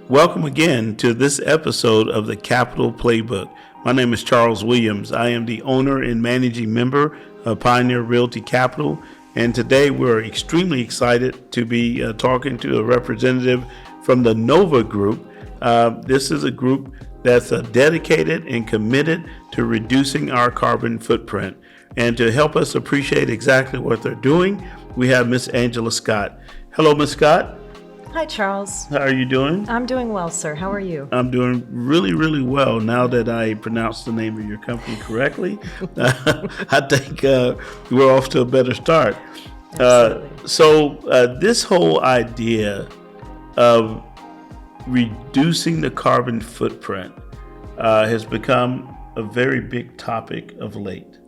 Welcome again to this episode of the Capital Playbook. My name is Charles Williams. I am the owner and managing member of Pioneer Realty Capital, and today we're extremely excited to be talking to a representative from the Nova Group. This is a group that's dedicated and committed to reducing our carbon footprint. And to help us appreciate exactly what they're doing, we have Miss Angela Scott. Hello, Miss Scott. Hi, Charles. How are you doing? I'm doing well, sir. How are you? I'm doing really, really well now that I pronounced the name of your company correctly. I think we're off to a better start. So this whole idea of reducing the carbon footprint has become a very big topic of late.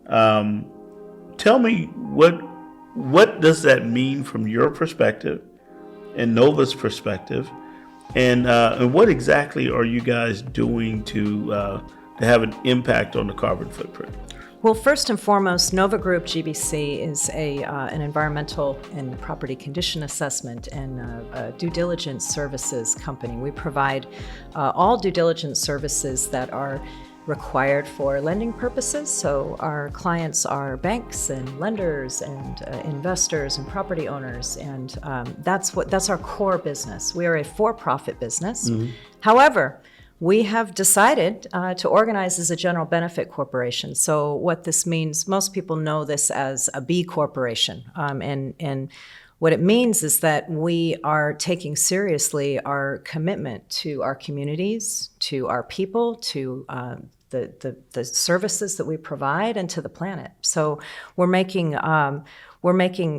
Tell me, what does that mean from your perspective and Nova's perspective, and what exactly are you guys doing to have an impact on the carbon footprint? Well, first and foremost, Nova Group GBC is an environmental and property condition assessment and due diligence services company. We provide all due diligence services that are required for lending purposes. So our clients are banks and lenders and investors and property owners, and that's our core business. We are a for-profit business. Mm-hmm. However, we have decided to organize as a general benefit corporation. So what this means, most people know this as a B corporation, and what it means is that we are taking seriously our commitment to our communities, to our people, to the services that we provide, and to the planet. So we're making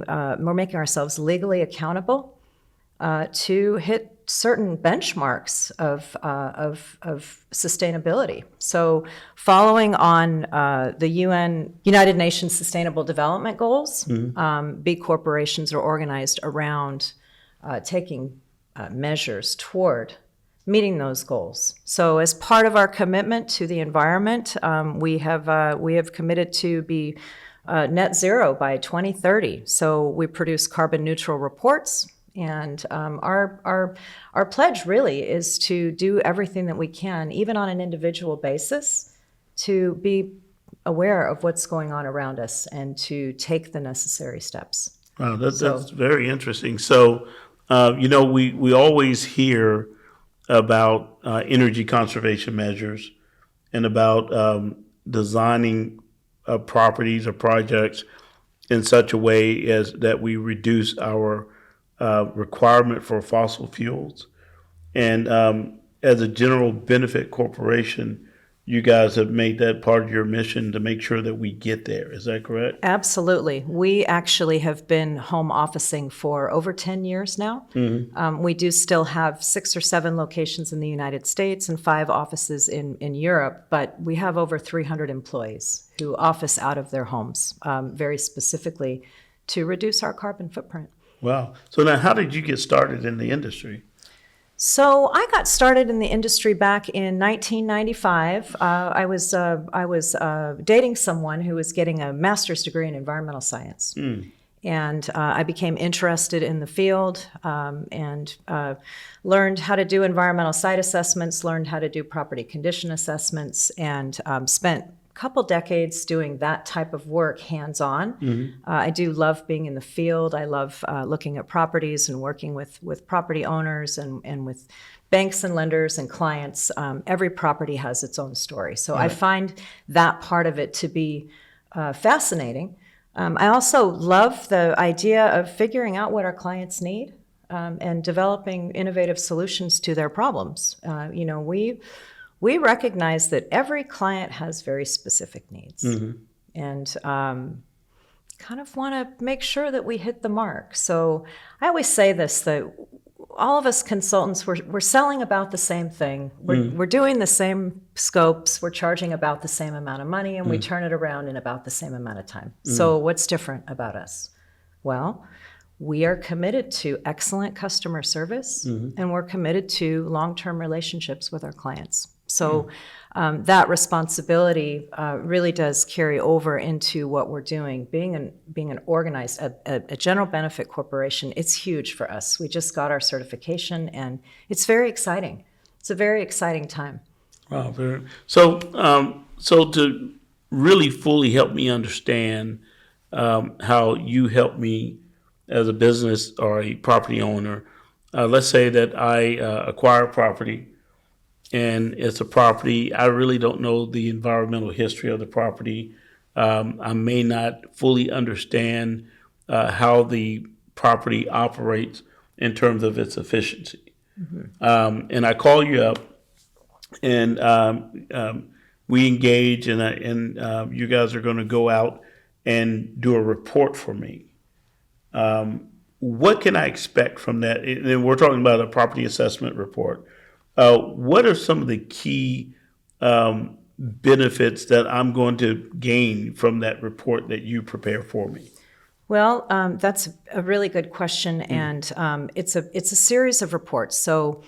ourselves legally accountable to hit certain benchmarks of sustainability. So following on the United Nations Sustainable Development Goals, mm-hmm. B corporations are organized around taking measures toward meeting those goals. So as part of our commitment to the environment, we have committed to be net zero by 2030. So we produce carbon neutral reports. And our pledge really is to do everything that we can, even on an individual basis, to be aware of what's going on around us and to take the necessary steps. Wow, that's very interesting. So, we always hear about energy conservation measures and about designing properties or projects in such a way as that we reduce our requirement for fossil fuels. And as a general benefit corporation, you guys have made that part of your mission to make sure that we get there. Is that correct? Absolutely. We actually have been home officing for over 10 years now. Mm-hmm. We do still have 6 or 7 locations in the United States and 5 offices in Europe, but we have over 300 employees who office out of their homes, very specifically to reduce our carbon footprint. Wow. So now how did you get started in the industry? So I got started in the industry back in 1995. I was dating someone who was getting a master's degree in environmental science. Mm. And I became interested in the field and learned how to do environmental site assessments, learned how to do property condition assessments, and spent couple decades doing that type of work hands-on. Mm-hmm. I do love being in the field. I love looking at properties and working with property owners and with banks and lenders and clients. Every property has its own story. So right. I find that part of it to be fascinating. I also love the idea of figuring out what our clients need and developing innovative solutions to their problems. We recognize that every client has very specific needs, mm-hmm. and kind of want to make sure that we hit the mark. So I always say this, that all of us consultants, we're selling about the same thing. We're doing the same scopes. We're charging about the same amount of money, and we turn it around in about the same amount of time. So what's different about us? Well, we are committed to excellent customer service, and we're committed to long-term relationships with our clients. So that responsibility really does carry over into what we're doing. Being an organized, a general benefit corporation, it's huge for us. We just got our certification, and it's very exciting. It's a very exciting time. Wow, very. So to really fully help me understand how you help me as a business or a property owner, let's say that I acquire a property, and it's a property, I really don't know the environmental history of the property. I may not fully understand how the property operates in terms of its efficiency. And I call you up, and we engage, and you guys are going to go out and do a report for me. What can I expect from that? And we're talking about a property assessment report. What are some of the key benefits that I'm going to gain from that report that you prepare for me? Well, that's a really good question, and it's a series of reports. So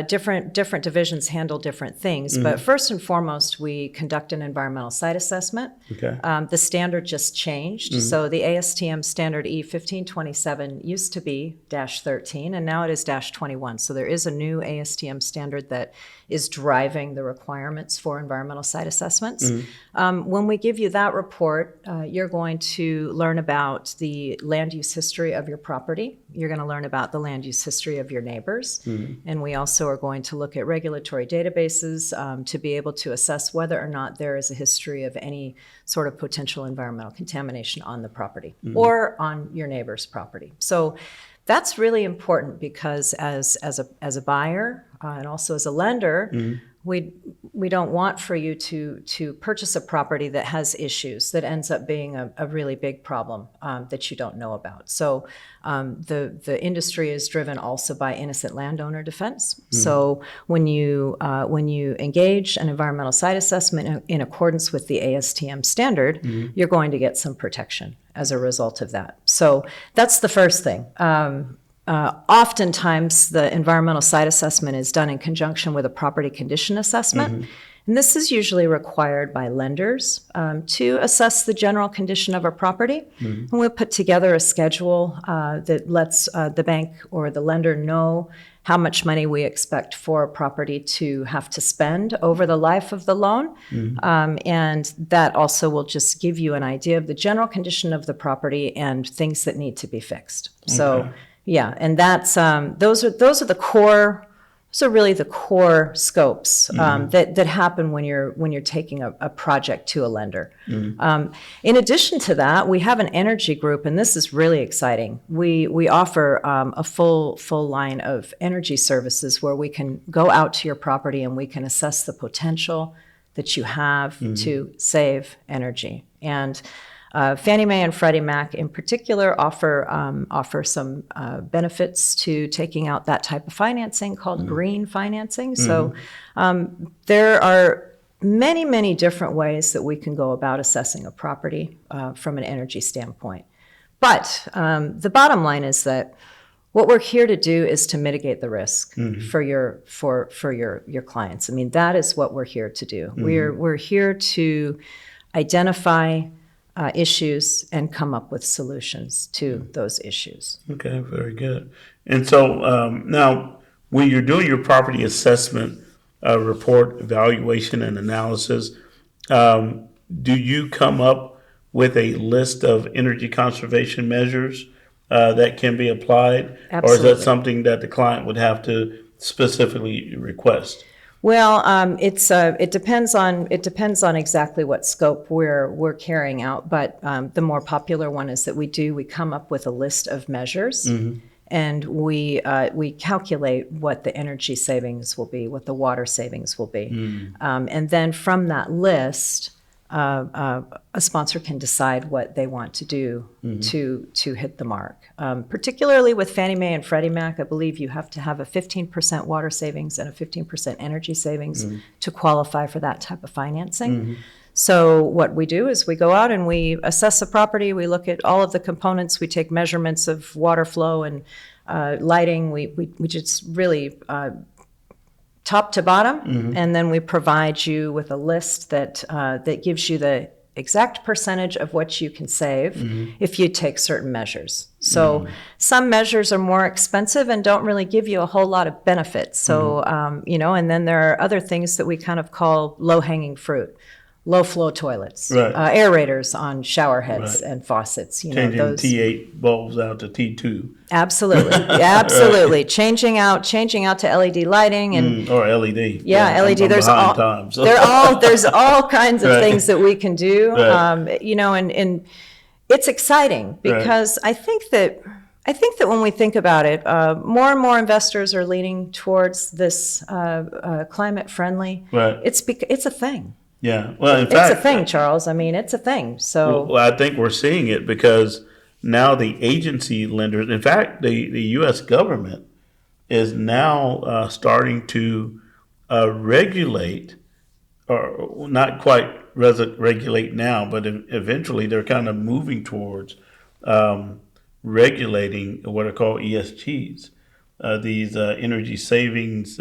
different divisions handle different things, but first and foremost, we conduct an environmental site assessment. Okay. The standard just changed, so the ASTM standard E1527 used to be -13, and now it is -21. So there is a new ASTM standard that is driving the requirements for environmental site assessments. When we give you that report, you're going to learn about the land use history of your property. You're going to learn about the land use history of your neighbors. And we also are going to look at regulatory databases to be able to assess whether or not there is a history of any sort of potential environmental contamination on the property or on your neighbor's property. So that's really important because as a buyer and also as a lender, we don't want for you to purchase a property that has issues, that ends up being a really big problem that you don't know about. So the industry is driven also by innocent landowner defense. So when you engage an environmental site assessment in accordance with the ASTM standard, you're going to get some protection as a result of that. So that's the first thing. Oftentimes, the environmental site assessment is done in conjunction with a property condition assessment. And this is usually required by lenders to assess the general condition of a property. And we'll put together a schedule that lets the bank or the lender know how much money we expect for a property to have to spend over the life of the loan. And that also will just give you an idea of the general condition of the property and things that need to be fixed. So, yeah, and that's those are the core. So really the core scopes that happen when you're taking a project to a lender. In addition to that, we have an energy group, and this is really exciting. We offer a full line of energy services where we can go out to your property and we can assess the potential that you have to save energy. And Fannie Mae and Freddie Mac in particular offer some benefits to taking out that type of financing called green financing. So there are many different ways that we can go about assessing a property from an energy standpoint. But the bottom line is that what we're here to do is to mitigate the risk for your clients. I mean, that is what we're here to do. We're here to identify issues and come up with solutions to those issues. Okay, very good. And so now, when you're doing your property assessment report, evaluation, and analysis, do you come up with a list of energy conservation measures that can be applied? Absolutely. Or is that something that the client would have to specifically request? Well, it depends on exactly what scope we're carrying out, but the more popular one is that we come up with a list of measures, and we calculate what the energy savings will be, what the water savings will be, and then from that list, a sponsor can decide what they want to do to hit the mark. Particularly with Fannie Mae and Freddie Mac, I believe you have to have a 15% water savings and a 15% energy savings to qualify for that type of financing. So what we do is we go out and we assess the property, we look at all of the components, we take measurements of water flow and lighting, we just really top to bottom, and then we provide you with a list that that gives you the exact percentage of what you can save if you take certain measures. So some measures are more expensive and don't really give you a whole lot of benefits. So, you know, and then there are other things that we kind of call low-hanging fruit. Low flow toilets, Right. Aerators on shower heads Right. and faucets. You know, Changing those. T8 bulbs out to T2. Absolutely, absolutely. Changing out to LED lighting and Or LED. yeah, LED. I'm There's behind all time, so. there's all kinds of Right. things that we can do. Right. You know, and it's exciting because I think that when we think about it, more and more investors are leaning towards this climate friendly. Right. It's a thing. Yeah. Well, in It's fact, a thing, Charles. I mean, it's a thing. So well, I think we're seeing it because now the agency lenders, in fact, the U.S. government is now starting to regulate, or not quite regulate now, but eventually they're kind of moving towards regulating what are called ESGs, these energy savings.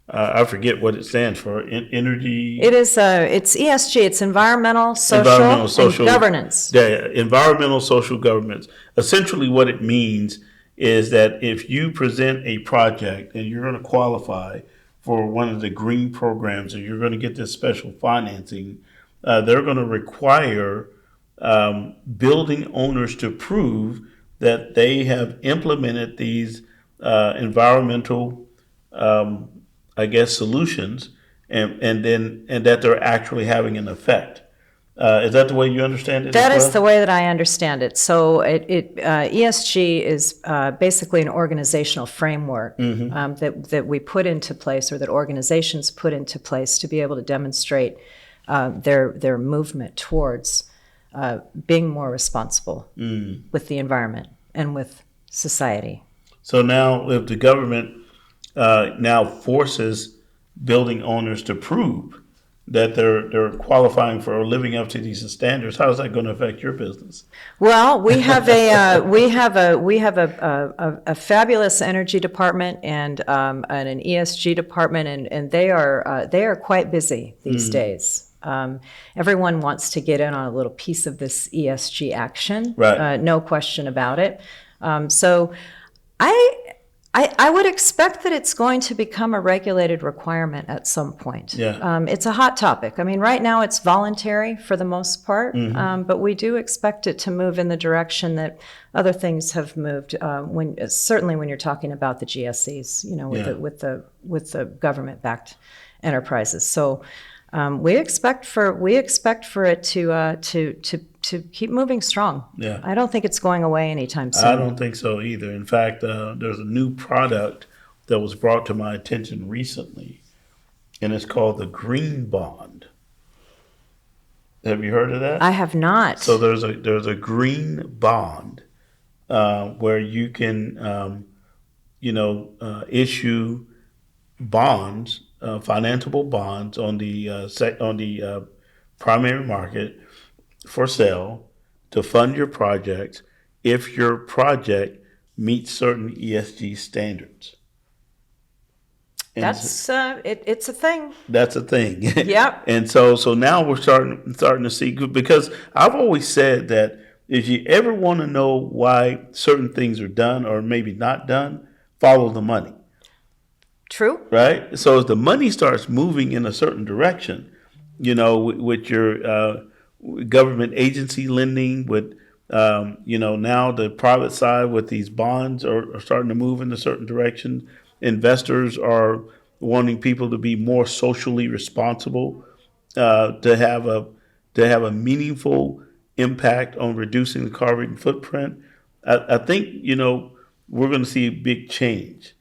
I forget what it stands for. Energy. it is. It's ESG. It's environmental, social, and governance. Yeah, environmental, social governance. Essentially, what it means is that if you present a project and you're going to qualify for one of the green programs, or you're going to get this special financing, they're going to require building owners to prove that they have implemented these environmental solutions, and that they're actually having an effect. Is that the way you understand it? That is the way that I understand it. So ESG is basically an organizational framework that we put into place, or that organizations put into place to be able to demonstrate their movement towards being more responsible with the environment and with society. So now, if the government now forces building owners to prove that they're qualifying for or living up to these standards, how is that going to affect your business? Well, we have a fabulous energy department and an ESG department, and they are quite busy these days. Everyone wants to get in on a little piece of this ESG action, right? No question about it. So I would expect that it's going to become a regulated requirement at some point. Yeah. It's a hot topic. I mean, right now it's voluntary for the most part, but we do expect it to move in the direction that other things have moved. Certainly when you're talking about the GSEs, you know, with the government-backed enterprises. So we expect for it to keep moving strong. Yeah. I don't think it's going away anytime soon. I don't think so either. In fact, there's a new product that was brought to my attention recently, and it's called the Green Bond. Have you heard of that? I have not. So there's a green bond where you can issue bonds, financeable bonds on the primary market for sale to fund your project if your project meets certain ESG standards. And it's a thing. that's a thing. Yep. And so now we're starting to see, because I've always said that if you ever want to know why certain things are done or maybe not done, follow the money. True. Right? So as the money starts moving in a certain direction, you know, with your government agency lending, with now the private side with these bonds are starting to move in a certain direction. Investors are wanting people to be more socially responsible, to have a meaningful impact on reducing the carbon footprint. I think we're going to see a big change.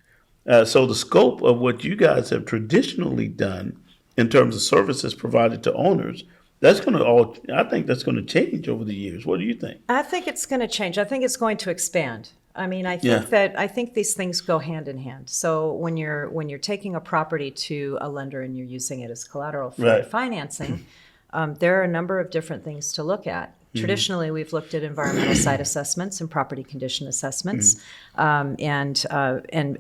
So the scope of what you guys have traditionally done in terms of services provided to owners, I think that's going to change over the years. What do you think? I think it's going to change. I think it's going to expand. I mean, I think these things go hand in hand. So when you're taking a property to a lender and you're using it as collateral for financing, there are a number of different things to look at. Traditionally, we've looked at environmental site assessments and property condition assessments, and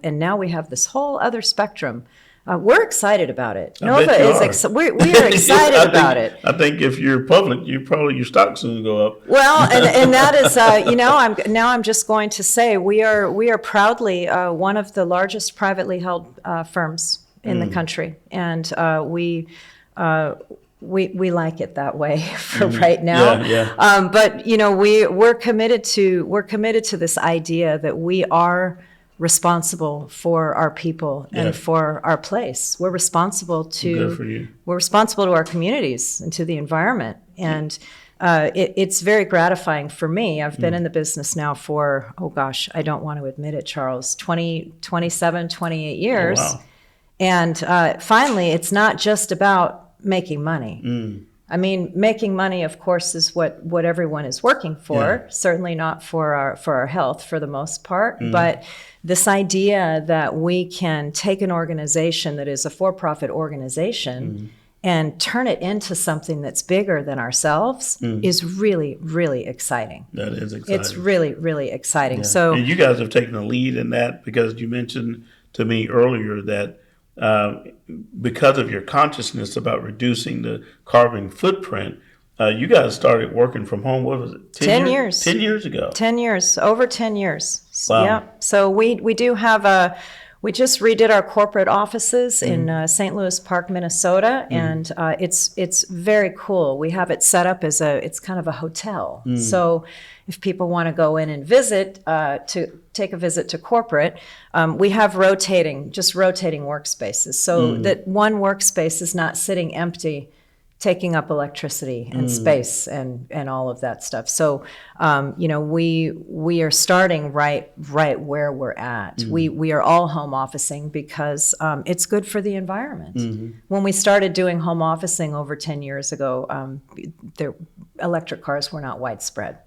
now we have this whole other spectrum We're excited about it. I Nova bet you is are. we are excited about it. I think if you're public, your stock soon go up. Well, and that is, I'm just going to say we are proudly one of the largest privately held firms in the country, and we like it that way for right now. Yeah. But we're committed to this idea that we are responsible for our people and for our place. We're responsible Good for you. we're responsible to our communities and to the environment. And it's very gratifying for me. I've been in the business now for, oh gosh, I don't want to admit it, Charles, 27, 28 years. Oh, wow. And finally, it's not just about making money. I mean, making money, of course, is what everyone is working for. Certainly not for our health for the most part. But this idea that we can take an organization that is a for-profit organization and turn it into something that's bigger than ourselves is really, really exciting. That is exciting. It's really, really exciting. Yeah. So, and you guys have taken a lead in that, because you mentioned to me earlier that because of your consciousness about reducing the carbon footprint, you guys started working from home. What was it? 10 years. 10 years ago. 10 years, over 10 years. Wow. Yeah. So we do have we just redid our corporate offices in St. Louis Park, Minnesota, and it's very cool. We have it set up as it's kind of a hotel. So if people want to go in and visit, to take a visit to corporate, we have rotating workspaces, so that one workspace is not sitting empty, taking up electricity and space and all of that stuff. So, we are starting right where we're at. We are all home officing because it's good for the environment. When we started doing home officing over 10 years ago, electric cars were not widespread.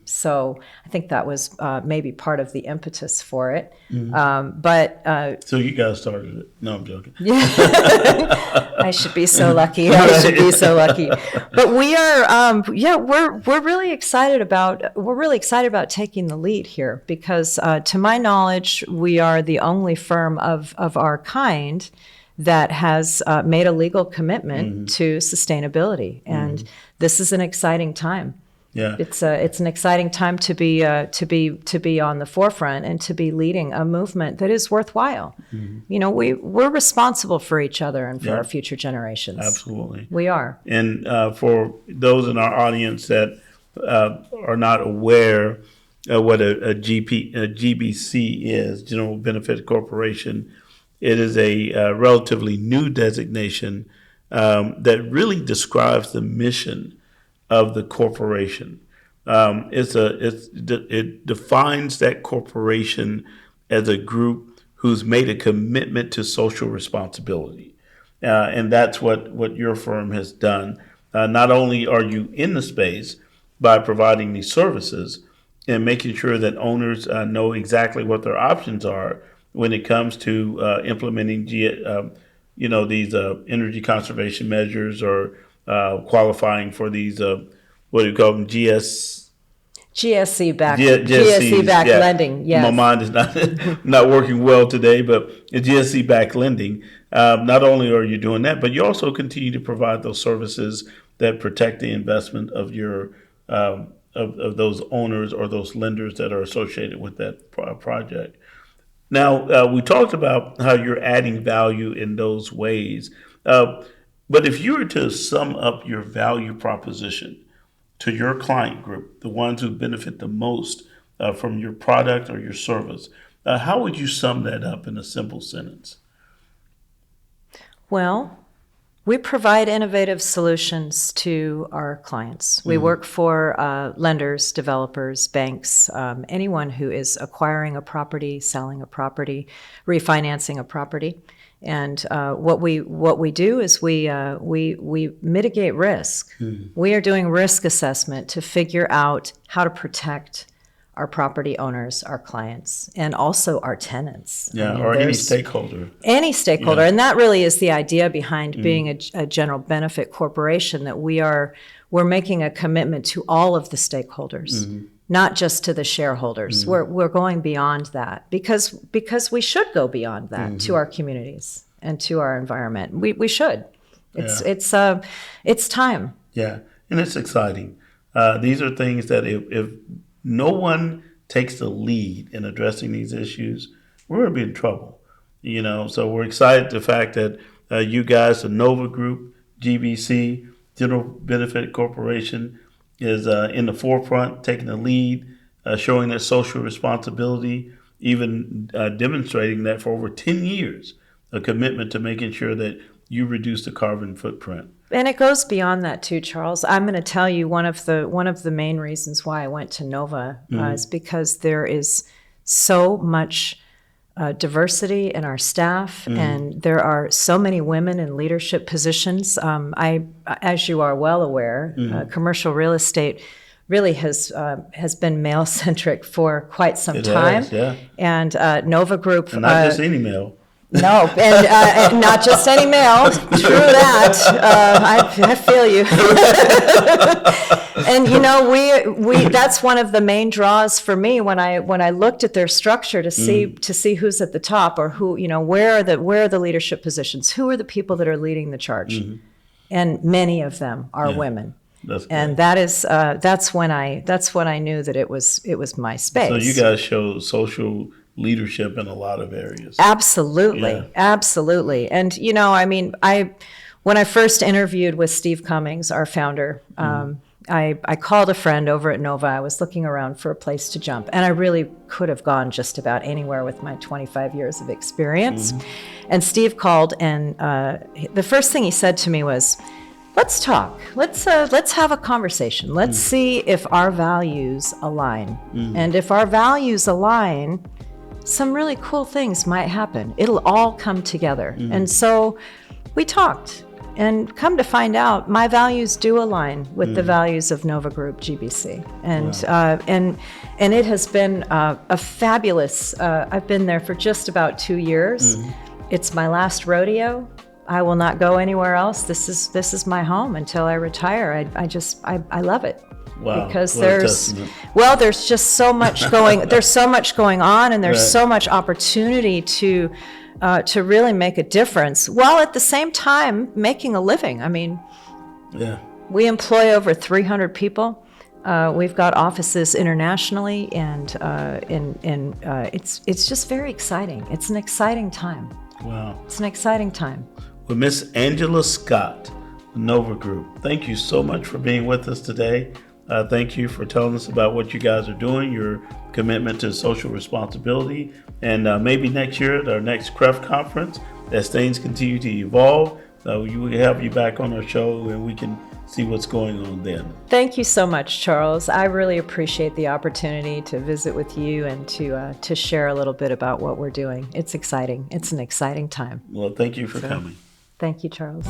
So I think that was maybe part of the impetus for it. So you guys started it. No, I'm joking. I should be so lucky. I should be so lucky. But we are, we're really excited about taking the lead here because, to my knowledge, we are the only firm of our kind that has made a legal commitment to sustainability, and this is an exciting time. Yeah, it's an exciting time to be on the forefront and to be leading a movement that is worthwhile. We're responsible for each other and for our future generations. Absolutely, we are. And for those in our audience that are not aware of what a GBC is, General Benefit Corporation, it is a relatively new designation that really describes the mission of the corporation. It defines that corporation as a group who's made a commitment to social responsibility, and that's what your firm has done. Not only are you in the space by providing these services and making sure that owners know exactly what their options are when it comes to implementing these energy conservation measures or qualifying for these, what do you call them, GSC backed yeah. lending. Yes. My mind is not working well today, but GSC backed lending. Not only are you doing that, but you also continue to provide those services that protect the investment of your of those owners or those lenders that are associated with that project. Now, we talked about how you're adding value in those ways. But if you were to sum up your value proposition to your client group, the ones who benefit the most from your product or your service, how would you sum that up in a simple sentence? Well, we provide innovative solutions to our clients. We work for lenders, developers, banks, anyone who is acquiring a property, selling a property, refinancing a property. And what we do is we mitigate risk. We are doing risk assessment to figure out how to protect our property owners, our clients, and also our tenants. Yeah, or any stakeholder. Any stakeholder. Yeah. And that really is the idea behind being a general benefit corporation, that we're making a commitment to all of the stakeholders, not just to the shareholders. We're going beyond that because we should go beyond that to our communities and to our environment. We should. It's time. Yeah, and it's exciting. These are things that if no one takes the lead in addressing these issues, we're going to be in trouble. So we're excited the fact that you guys, the Nova Group GBC, General Benefit Corporation, is in the forefront, taking the lead, showing that social responsibility, even demonstrating that for over 10 years, a commitment to making sure that you reduce the carbon footprint. And it goes beyond that too, Charles. I'm going to tell you one of the main reasons why I went to Nova is because there is so much diversity in our staff, and there are so many women in leadership positions. As you are well aware, commercial real estate really has been male-centric for quite some time. Has, yeah. And Nova Group... And not just any male. No, and not just any male. True that. I feel you. And we that's one of the main draws for me when I looked at their structure to see who's at the top, or who, where are the leadership positions, who are the people that are leading the charge, and many of them are women. And that's when I knew that it was my space. So you guys show social leadership in a lot of areas. Absolutely. And when I first interviewed with Steve Cummings, our founder, I called a friend over at Nova. I was looking around for a place to jump, and I really could have gone just about anywhere with my 25 years of experience. And Steve called, and the first thing he said to me was, let's talk. Let's have a conversation. Let's see if our values align. And if our values align, some really cool things might happen. It'll all come together. And so we talked, and come to find out, my values do align with the values of Nova Group GBC. And it has been a fabulous, I've been there for just about 2 years. It's my last rodeo. I will not go anywhere else. This is my home until I retire. I love it. Wow. Because there's just so much going on, and there's so much opportunity to really make a difference, while at the same time making a living. We employ over 300 people. We've got offices internationally, and it's just very exciting. It's an exciting time. Wow. It's an exciting time. Well, Miss Angela Scott, Nova Group, thank you so much for being with us today. Thank you for telling us about what you guys are doing, your commitment to social responsibility, and maybe next year at our next CREF conference, as things continue to evolve, we will have you back on our show, and we can see what's going on then. Thank you so much, Charles. I really appreciate the opportunity to visit with you and to share a little bit about what we're doing. It's exciting. It's an exciting time. Well, thank you for coming. Thank you, Charles.